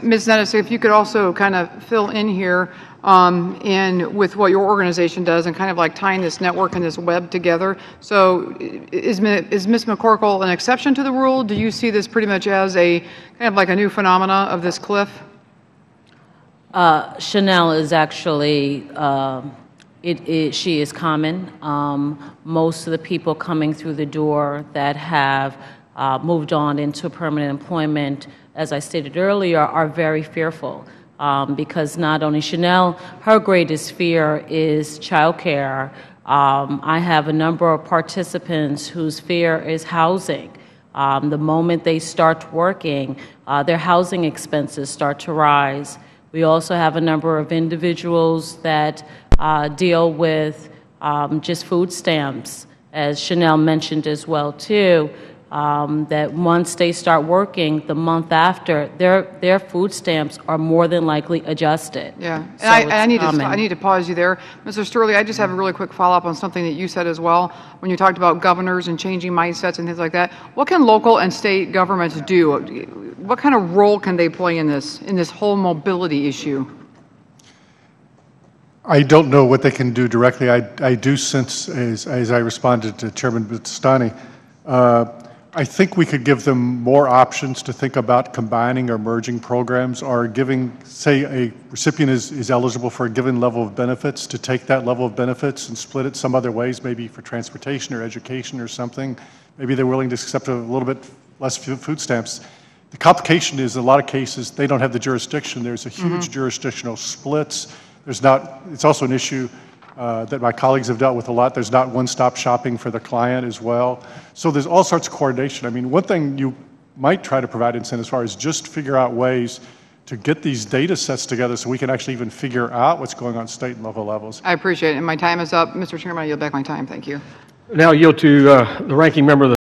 Ms. Nettis, if you could also kind of fill in here and with what your organization does and kind of like tying this network and this web together. So is Ms. McCorkle an exception to the rule? Do you see this pretty much as a kind of like a new phenomena of this cliff? Chanel is actually, she is common. Most of the people coming through the door that have moved on into permanent employment, as I stated earlier, are very fearful because not only Chanel, her greatest fear is childcare. I have a number of participants whose fear is housing. The moment they start working, their housing expenses start to rise. We also have a number of individuals that deal with just food stamps, as Chanel mentioned as well too, that once they start working, the month after, their food stamps are more than likely adjusted. Yeah, so and I need to pause you there. Mr. Sturley, I just have a really quick follow-up on something that you said as well when you talked about governors and changing mindsets and things like that. What can local and state governments do? What kind of role can they play in this whole mobility issue? I don't know what they can do directly. I do sense, as I responded to Chairman Bastani, I think we could give them more options to think about combining or merging programs or giving, say, a recipient is eligible for a given level of benefits, to take that level of benefits and split it some other ways, maybe for transportation or education or something. Maybe they're willing to accept a little bit less food stamps. The complication is, in a lot of cases, they don't have the jurisdiction. There's a huge jurisdictional splits. There's not, it's also an issue that my colleagues have dealt with a lot. There's not one-stop shopping for the client as well. So there's all sorts of coordination. I mean, one thing you might try to provide incentives for is just figure out ways to get these data sets together so we can actually even figure out what's going on at state and local levels. I appreciate it. And my time is up. Mr. Chairman, I yield back my time. Thank you. Now yield to the ranking member of the